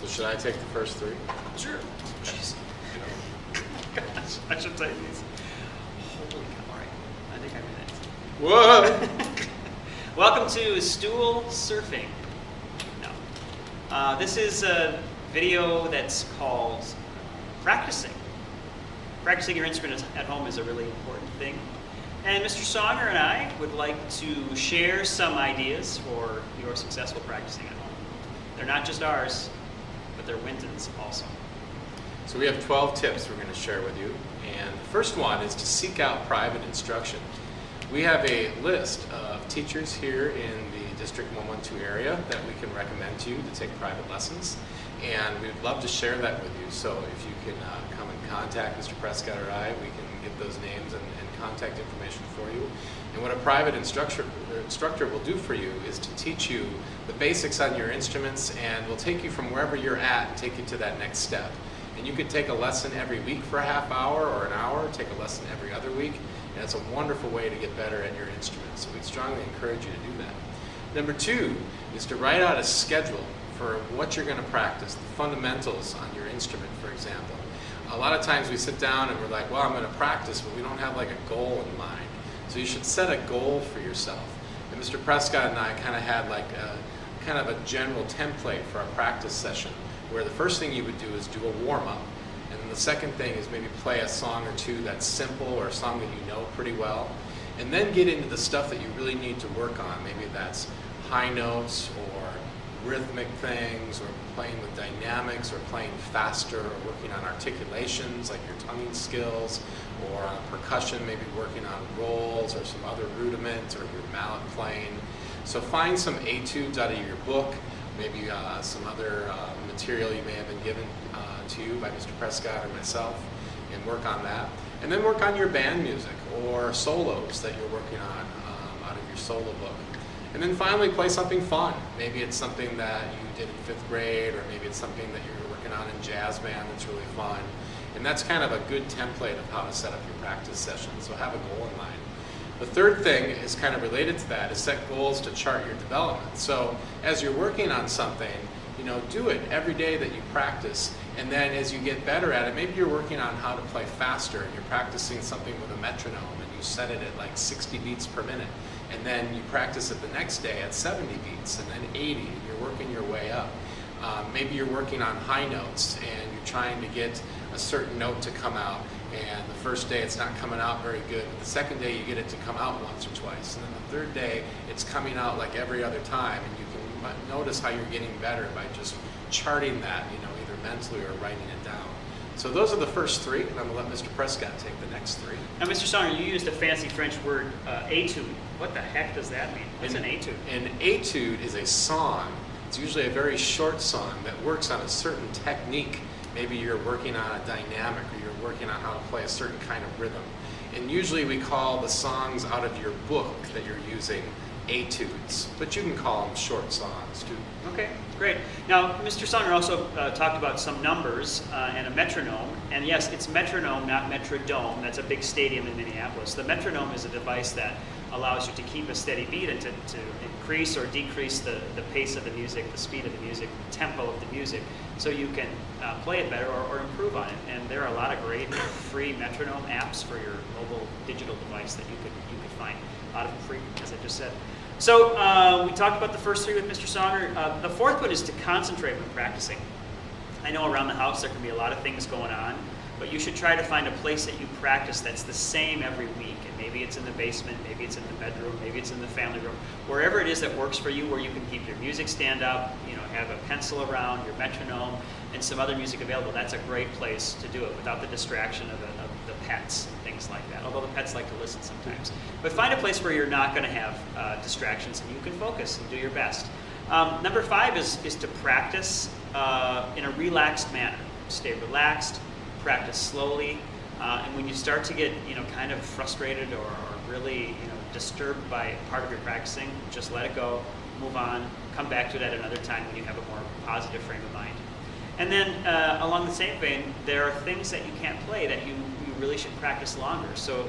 So should I take the first three? Sure. Jeez. Gosh, I should take these. Holy cow. All right. I think I'm in it. Whoa! Welcome to Stool Surfing. No. This is a video that's called Practicing. Practicing your instrument at home is a really important thing. And Mr. Songer and I would like to share some ideas for your successful practicing at home. They're not just ours, but they're Winton's also. So we have 12 tips we're going to share with you. And the first one is to seek out private instruction. We have a list of teachers here in the District 112 area that we can recommend to you to take private lessons. And we'd love to share that with you. So if you can come and contact Mr. Prescott or I, we can get those names and contact information for you. And what a private instructor will do for you is to teach you the basics on your instruments, and will take you from wherever you're at and take you to that next step. And you could take a lesson every week for a half hour or an hour, take a lesson every other week, and it's a wonderful way to get better at your instrument. So we'd strongly encourage you to do that. Number two is to write out a schedule for what you're going to practice, the fundamentals on your instrument, for example. A lot of times we sit down and we're like, well, I'm going to practice, but we don't have like a goal in mind. So you should set a goal for yourself. And Mr. Prescott and I kind of had like a general template for our practice session, where the first thing you would do is do a warm-up. And then the second thing is maybe play a song or two that's simple, or a song that you know pretty well. And then get into the stuff that you really need to work on. Maybe that's high notes or rhythmic things, or playing with dynamics, or playing faster, or working on articulations like your tonguing skills, or on percussion, maybe working on rolls or some other rudiment, or your mallet playing. So find some etudes out of your book, maybe some other material you may have been given to you by Mr. Prescott or myself, and work on that. And then work on your band music or solos that you're working on out of your solo book. And then finally, play something fun. Maybe it's something that you did in 5th grade, or maybe it's something that you're working on in jazz band that's really fun. And that's kind of a good template of how to set up your practice session. So have a goal in mind. The third thing is kind of related to that, is set goals to chart your development. So as you're working on something, do it every day that you practice. And then as you get better at it, maybe you're working on how to play faster, and you're practicing something with a metronome, and you set it at like 60 beats per minute. And then you practice it the next day at 70 beats, and then 80, and you're working your way up. Maybe you're working on high notes, and you're trying to get a certain note to come out, and the first day it's not coming out very good, but the second day you get it to come out once or twice, and then the third day it's coming out like every other time, and you can notice how you're getting better by just charting that, either mentally or writing it down. So those are the first three, and I'm going to let Mr. Prescott take the next three. Now, Mr. Songer, you used a fancy French word, etude. What the heck does that mean? What's an etude? An etude is a song. It's usually a very short song that works on a certain technique. Maybe you're working on a dynamic, or you're working on how to play a certain kind of rhythm. And usually we call the songs out of your book that you're using etudes, but you can call them short songs too. Okay, great. Now, Mr. Songer also talked about some numbers and a metronome. And yes, it's metronome, not metrodome. That's a big stadium in Minneapolis. The metronome is a device that allows you to keep a steady beat and to increase or decrease the pace of the music, the speed of the music, the tempo of the music, so you can play it better or improve on it. And there are a lot of great free metronome apps for your mobile digital device that you could find. A lot of them free, as I just said. So we talked about the first three with Mr. Songer. The fourth one is to concentrate when practicing. I know around the house there can be a lot of things going on, but you should try to find a place that you practice that's the same every week. And maybe it's in the basement, maybe it's in the bedroom, maybe it's in the family room. Wherever it is that works for you, where you can keep your music stand up, have a pencil around, your metronome, and some other music available. That's a great place to do it without the distraction of the pets and things like that, although the pets like to listen sometimes. But find a place where you're not going to have distractions, and you can focus and do your best. Number 5 is to practice in a relaxed manner. Stay relaxed, practice slowly, and when you start to get kind of frustrated or really disturbed by part of your practicing, just let it go, move on, come back to it at another time when you have a more positive frame of mind. And then along the same vein, there are things that you can't play that you really should practice longer. So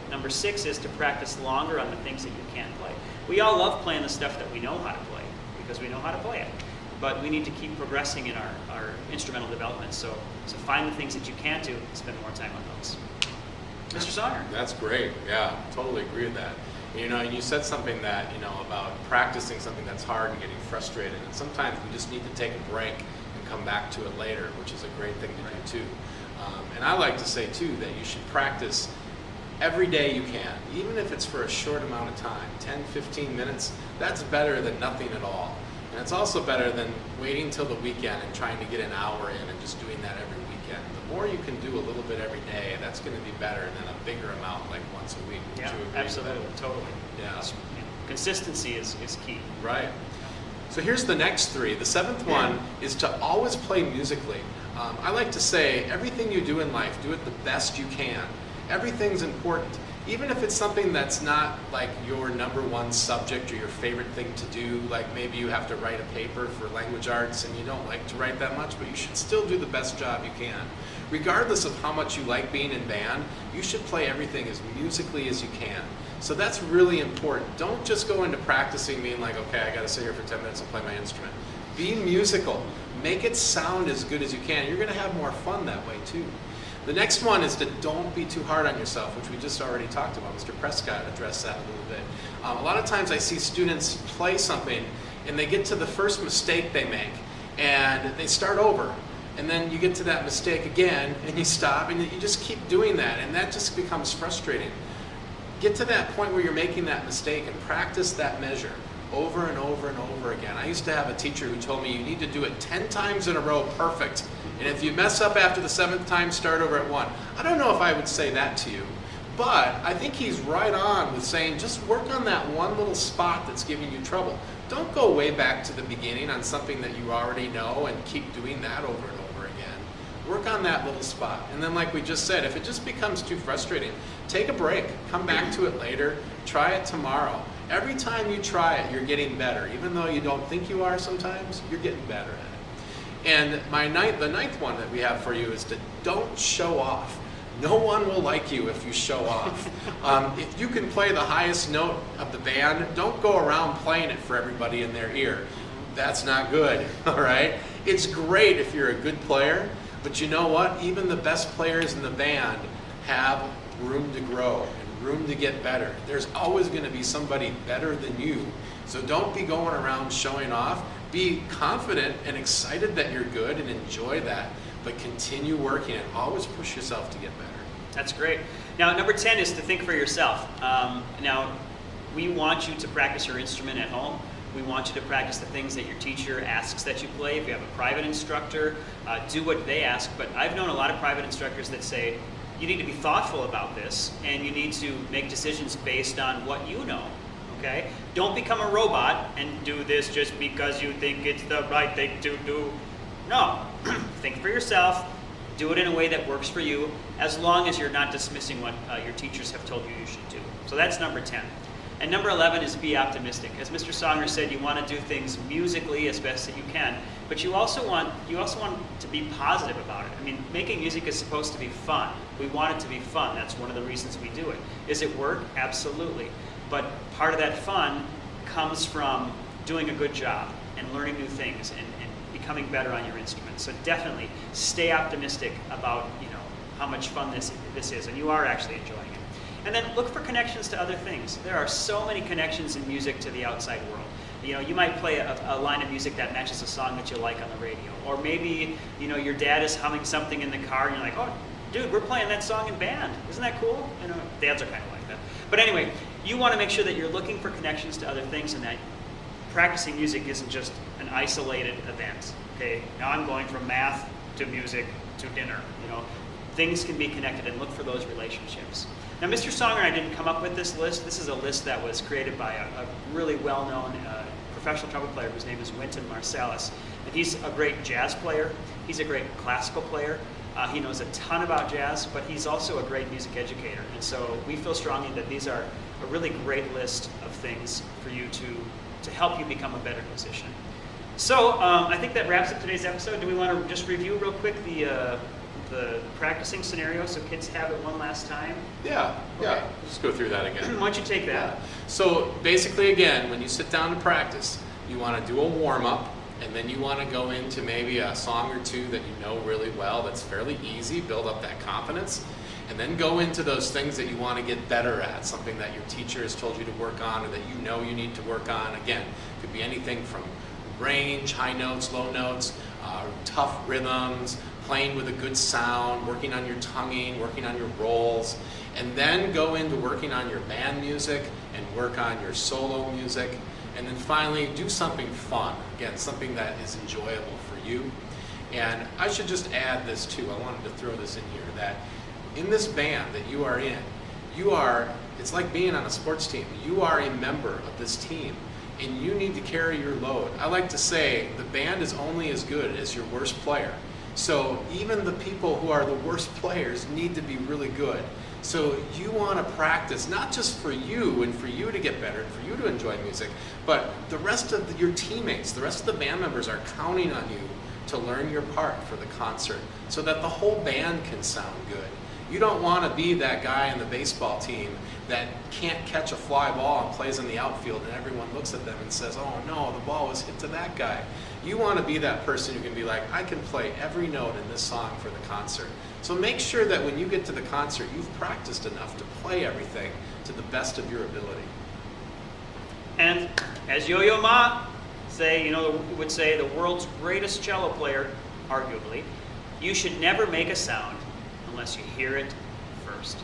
number 6 is to practice longer on the things that you can't play. We all love playing the stuff that we know how to play, because we know how to play it. but we need to keep progressing in our instrumental development. So find the things that you can do, spend more time on those. Mr. Songer. That's great. Yeah, totally agree with that. You know, you said something that, you know, about practicing something that's hard and getting frustrated. And sometimes we just need to take a break and come back to it later, which is a great thing to do too. And I like to say too that you should practice every day you can, even if it's for a short amount of time, 10, 15 minutes, that's better than nothing at all. And it's also better than waiting till the weekend and trying to get an hour in and just doing that every weekend. The more you can do a little bit every day, that's going to be better than a bigger amount like once a week. Yeah, absolutely, totally. Yeah. Consistency is key. Right. So here's the next three. The seventh one is to always play musically. I like to say everything you do in life, do it the best you can. Everything's important. Even if it's something that's not like your #1 subject or your favorite thing to do, like maybe you have to write a paper for language arts and you don't like to write that much, but you should still do the best job you can. Regardless of how much you like being in band, you should play everything as musically as you can. So that's really important. Don't just go into practicing being like, okay, I gotta sit here for 10 minutes and play my instrument. Be musical. Make it sound as good as you can. You're gonna have more fun that way too. The next one is to don't be too hard on yourself, which we just already talked about. Mr. Prescott addressed that a little bit. A lot of times I see students play something and they get to the first mistake they make and they start over. And then you get to that mistake again and you stop and you just keep doing that, and that just becomes frustrating. Get to that point where you're making that mistake and practice that measure over and over and over again. I used to have a teacher who told me you need to do it 10 times in a row perfect. And if you mess up after the 7th time, start over at 1. I don't know if I would say that to you, but I think he's right on with saying just work on that one little spot that's giving you trouble. Don't go way back to the beginning on something that you already know and keep doing that over and over again. Work on that little spot. And then like we just said, if it just becomes too frustrating, take a break. Come back to it later. Try it tomorrow. Every time you try it, you're getting better. Even though you don't think you are sometimes, you're getting better at it. And the ninth one that we have for you is to don't show off. No one will like you if you show off. If you can play the highest note of the band, don't go around playing it for everybody in their ear. That's not good, all right? It's great if you're a good player, but you know what? Even the best players in the band have room to grow and room to get better. There's always going to be somebody better than you. So don't be going around showing off. Be confident and excited that you're good and enjoy that, but continue working and always push yourself to get better. That's great. Now, number 10 is to think for yourself. Now, we want you to practice your instrument at home. We want you to practice the things that your teacher asks that you play. If you have a private instructor, do what they ask. But I've known a lot of private instructors that say, you need to be thoughtful about this, and you need to make decisions based on what you know. Okay? Don't become a robot and do this just because you think it's the right thing to do. No. Think for yourself. Do it in a way that works for you, as long as you're not dismissing what your teachers have told you should do. So that's number 10. And number 11 is be optimistic. As Mr. Songer said, you want to do things musically as best that you can, but you also want to be positive about it. I mean, making music is supposed to be fun. We want it to be fun. That's one of the reasons we do it. Is it work? Absolutely. But part of that fun comes from doing a good job and learning new things and becoming better on your instrument. So definitely stay optimistic about how much fun this is, and you are actually enjoying it. And then look for connections to other things. There are so many connections in music to the outside world. You might play a line of music that matches a song that you like on the radio, or maybe your dad is humming something in the car, and you're like, oh, dude, we're playing that song in band. Isn't that cool? Dads are kind of like that. But anyway, you want to make sure that you're looking for connections to other things, and that practicing music isn't just an isolated event. Okay, now I'm going from math to music to dinner. Things can be connected, and look for those relationships. Now, Mr. Songer and I didn't come up with this list. This is a list that was created by a really well-known professional trumpet player whose name is Wynton Marsalis. And he's a great jazz player. He's a great classical player. He knows a ton about jazz, but he's also a great music educator. And so we feel strongly that these are a really great list of things for you to help you become a better musician. So I think that wraps up today's episode. Do we want to just review real quick the practicing scenario so kids have it one last time? Yeah, Okay. yeah. Let's go through that again. Why don't you take that? So basically, again, when you sit down to practice, you want to do a warm-up, and then you want to go into maybe a song or two that you know really well that's fairly easy, build up that confidence, and then go into those things that you want to get better at, something that your teacher has told you to work on or that you know you need to work on. Again, it could be anything from range, high notes, low notes, tough rhythms, playing with a good sound, working on your tonguing, working on your rolls, and then go into working on your band music and work on your solo music, and then finally do something fun, again, something that is enjoyable for you. And I should just add this too, I wanted to throw this in here, that in this band that you are in, it's like being on a sports team. You are a member of this team, and you need to carry your load. I like to say the band is only as good as your worst player. So even the people who are the worst players need to be really good. So you want to practice, not just for you and for you to get better and for you to enjoy music, but the rest of your teammates, the rest of the band members are counting on you to learn your part for the concert so that the whole band can sound good. You don't want to be that guy in the baseball team that can't catch a fly ball and plays in the outfield and everyone looks at them and says, oh no, the ball was hit to that guy. You want to be that person who can be like, I can play every note in this song for the concert. So make sure that when you get to the concert, you've practiced enough to play everything to the best of your ability. And as Yo-Yo Ma would say, the world's greatest cello player, arguably, you should never make a sound unless you hear it first.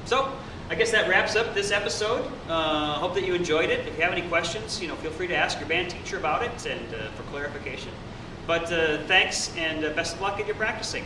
So, I guess that wraps up this episode. Hope that you enjoyed it. If you have any questions, feel free to ask your band teacher about it and for clarification. But thanks and best of luck in your practicing.